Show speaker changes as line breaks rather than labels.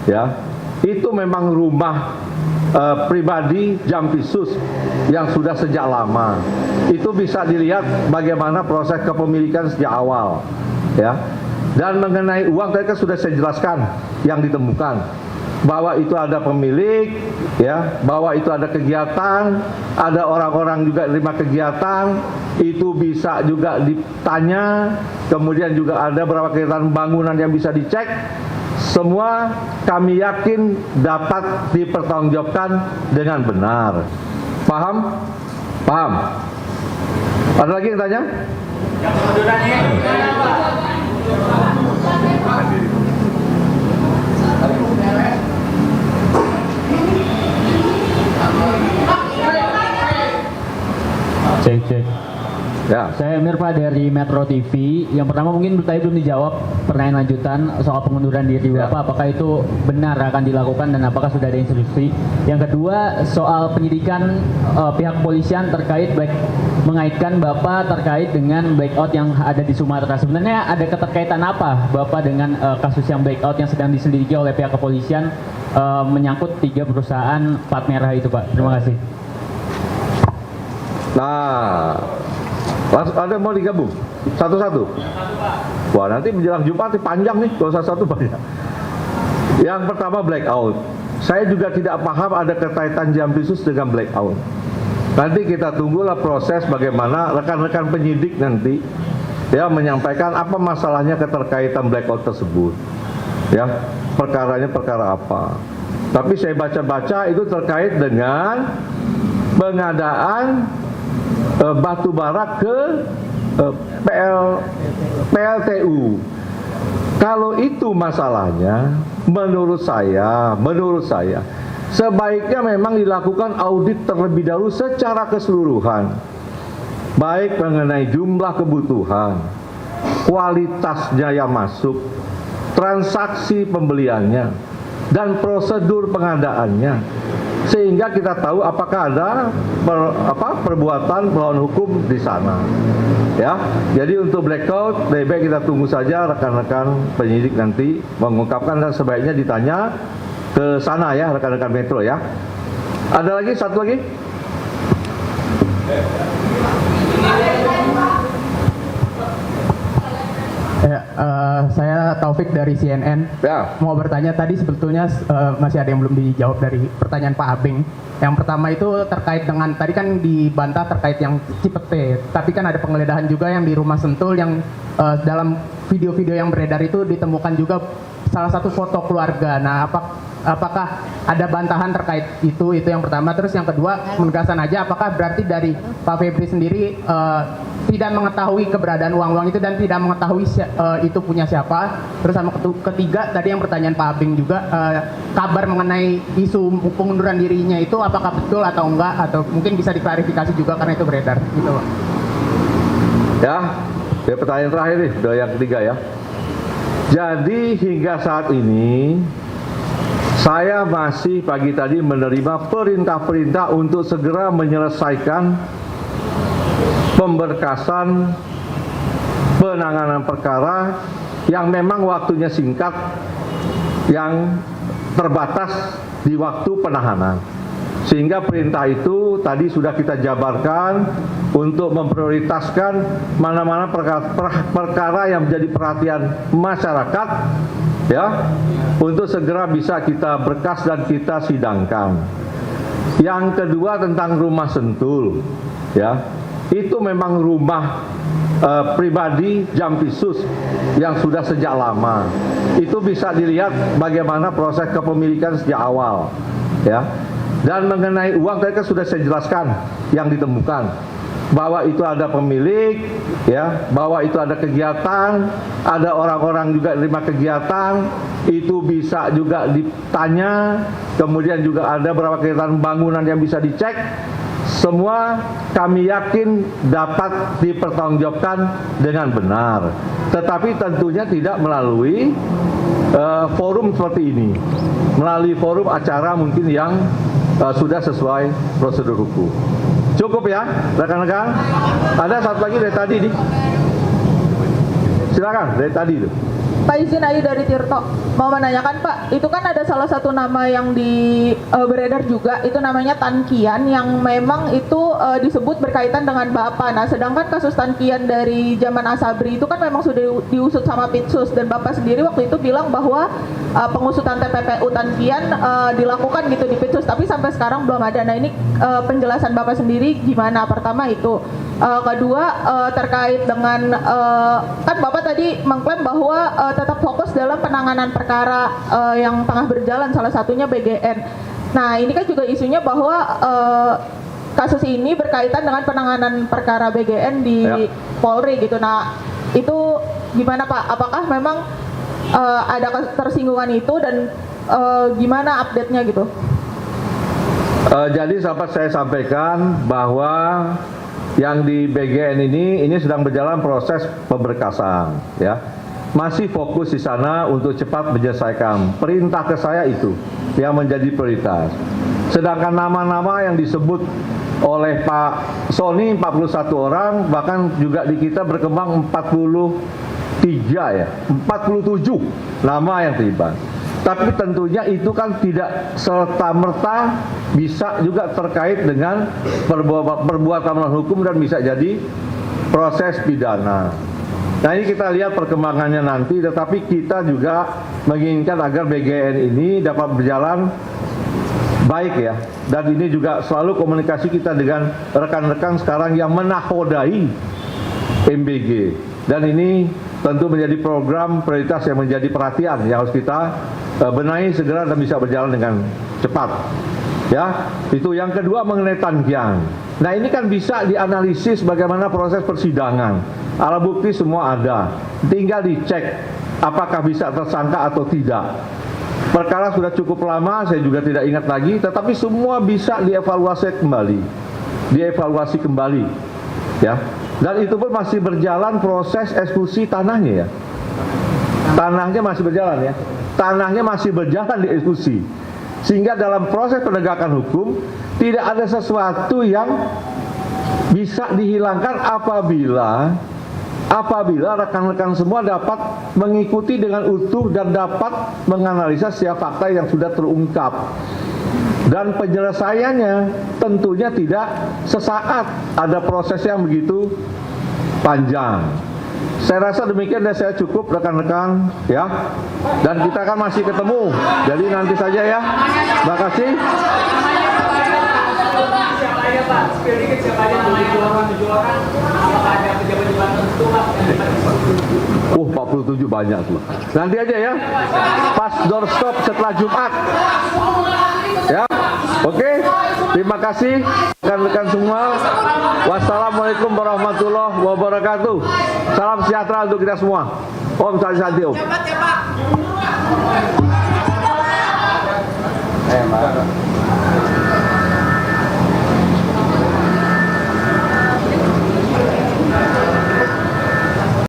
ya, itu memang rumah pribadi Jampitsus yang sudah sejak lama. Itu bisa dilihat bagaimana proses kepemilikan sejak awal, ya. Dan mengenai uang tadi kan sudah saya jelaskan yang ditemukan, bahwa itu ada pemilik, ya, bahwa itu ada kegiatan, ada orang-orang juga terima kegiatan, itu bisa juga ditanya, kemudian juga ada beberapa kegiatan bangunan yang bisa dicek. Semua kami yakin dapat dipertanggungjawabkan dengan benar. Paham? Paham? Ada lagi yang tanya?
Yang pengunduran diri.
Cek.
Ya.
Saya Emir Pak dari Metro TV. Yang pertama mungkin tadi belum dijawab pertanyaan lanjutan soal pengunduran diri Bapak. Apakah itu benar akan dilakukan dan apakah sudah ada instruksi? Yang kedua soal penyidikan pihak kepolisian terkait mengaitkan Bapak terkait dengan blackout yang ada di Sumatera. Sebenarnya ada keterkaitan apa Bapak dengan kasus yang blackout yang sedang diselidiki oleh pihak kepolisian menyangkut 3 perusahaan plat merah itu Pak? Terima kasih.
Nah, ada mau digabung satu-satu? Wah, nanti menjelang Jumat panjang nih, kalau satu banyak. Yang pertama blackout. Saya juga tidak paham ada kaitan Jampitsus dengan blackout. Nanti kita tunggulah proses bagaimana rekan-rekan penyidik nanti ya menyampaikan apa masalahnya keterkaitan blackout tersebut. Ya, perkaranya perkara apa. Tapi saya baca-baca itu terkait dengan pengadaan batu bara ke PLTU. Kalau itu masalahnya, menurut saya sebaiknya memang dilakukan audit terlebih dahulu secara keseluruhan, baik mengenai jumlah kebutuhan, kualitasnya yang masuk, transaksi pembeliannya, dan prosedur pengadaannya, sehingga kita tahu apakah ada perbuatan melawan hukum di sana. Ya, jadi untuk blackout lebih baik kita tunggu saja rekan-rekan penyidik nanti mengungkapkan, dan sebaiknya ditanya ke sana ya rekan-rekan Metro ya. Ada lagi satu lagi?
Ya, saya Taufik dari CNN.
Ya.
Mau bertanya tadi sebetulnya masih ada yang belum dijawab dari pertanyaan Pak Abing. Yang pertama itu terkait dengan tadi kan dibantah terkait yang Cipete, tapi kan ada penggeledahan juga yang di Rumah Sentul yang dalam video-video yang beredar itu ditemukan juga salah satu foto keluarga. Nah, apakah ada bantahan terkait itu yang pertama. Terus yang kedua, penegasan aja apakah berarti dari Pak Febri sendiri tidak mengetahui keberadaan uang-uang itu dan tidak mengetahui itu punya siapa. Terus sama ketiga tadi yang pertanyaan Pak Abing juga, kabar mengenai isu pengunduran dirinya itu apakah betul atau enggak, atau mungkin bisa diklarifikasi juga karena itu beredar gitu Pak.
Ya, pertanyaan terakhir nih, udah yang ketiga ya. Jadi hingga saat ini saya masih pagi tadi menerima perintah-perintah untuk segera menyelesaikan pemberkasan penanganan perkara yang memang waktunya singkat, yang terbatas di waktu penahanan. Sehingga perintah itu tadi sudah kita jabarkan untuk memprioritaskan mana-mana perkara yang menjadi perhatian masyarakat ya, untuk segera bisa kita berkas dan kita sidangkan. Yang kedua tentang Rumah Sentul ya, itu memang rumah pribadi Jampitsus yang sudah sejak lama. Itu bisa dilihat bagaimana proses kepemilikan sejak awal ya. Dan mengenai uang tadi kan sudah saya jelaskan yang ditemukan, bahwa itu ada pemilik ya, bahwa itu ada kegiatan, ada orang-orang juga terima kegiatan, itu bisa juga ditanya, kemudian juga ada beberapa kegiatan bangunan yang bisa dicek. Semua kami yakin dapat dipertanggungjawabkan dengan benar, tetapi tentunya tidak melalui forum seperti ini, melalui forum acara mungkin yang sudah sesuai prosedur hukum. Cukup ya rekan-rekan. Ada satu lagi dari tadi nih, silakan dari tadi itu.
Pak izin Ayu dari Tirto mau menanyakan Pak, itu kan ada salah satu nama yang beredar juga, itu namanya Tan Kian yang memang itu disebut berkaitan dengan Bapak. Nah, sedangkan kasus Tan Kian dari zaman Asabri itu kan memang sudah diusut sama Pitsus, dan Bapak sendiri waktu itu bilang bahwa pengusutan TPPU Tan Kian dilakukan gitu di Pitsus, tapi sampai sekarang belum ada. Nah, ini penjelasan Bapak sendiri gimana? Pertama itu. Kedua terkait dengan kan Bapak tadi mengklaim bahwa tetap fokus dalam penanganan perkara yang tengah berjalan, salah satunya BGN. Nah, ini kan juga isunya bahwa kasus ini berkaitan dengan penanganan perkara BGN di Polri gitu. Nah, itu gimana Pak? Apakah memang ada ketersinggungan itu, dan gimana update-nya gitu?
Jadi dapat saya sampaikan bahwa yang di BGN ini sedang berjalan proses pemberkasan, ya. Masih fokus di sana untuk cepat menyelesaikan. Perintah ke saya itu yang menjadi prioritas. Sedangkan nama-nama yang disebut oleh Pak Sony 41 orang, bahkan juga di kita berkembang 43 ya, 47 nama yang terlibat. Tapi tentunya itu kan tidak serta-merta bisa juga terkait dengan perbuatan melawan hukum dan bisa jadi proses pidana. Nah, ini kita lihat perkembangannya nanti, tetapi kita juga menginginkan agar BGN ini dapat berjalan baik ya. Dan ini juga selalu komunikasi kita dengan rekan-rekan sekarang yang menakodai MBG. Dan ini tentu menjadi program prioritas yang menjadi perhatian yang harus kita benahi segera dan bisa berjalan dengan cepat. Ya, itu yang kedua mengenai Tan Kian. Nah, ini kan bisa dianalisis bagaimana proses persidangan. Alat bukti semua ada. Tinggal dicek apakah bisa tersangka atau tidak. Perkara sudah cukup lama, saya juga tidak ingat lagi, tetapi semua bisa dievaluasi kembali. Ya. Dan itu pun masih berjalan proses eksekusi tanahnya ya. Tanahnya masih berjalan ya. Tanahnya masih berjalan di eksekusi. Sehingga dalam proses penegakan hukum tidak ada sesuatu yang bisa dihilangkan apabila rekan-rekan semua dapat mengikuti dengan utuh dan dapat menganalisa setiap fakta yang sudah terungkap. Dan penyelesaiannya tentunya tidak sesaat, ada proses yang begitu panjang. Saya rasa demikian dan saya cukup rekan-rekan ya. Dan kita kan masih ketemu. Jadi nanti saja ya. Terima kasih.
Siapa aja Pak? Spill dikit siapa aja namanya tujuh orang. Apakah ada pejabat-pejabat tertentu Pak?
47 banyak tuh. Nanti aja ya. Pas doorstop setelah Jumat. Ya. Oke. Terima kasih rekan-rekan semua. Wassalamualaikum warahmatullahi wabarakatuh. Salam sejahtera untuk kita semua. Om Santi Om.
Cepat ya Pak.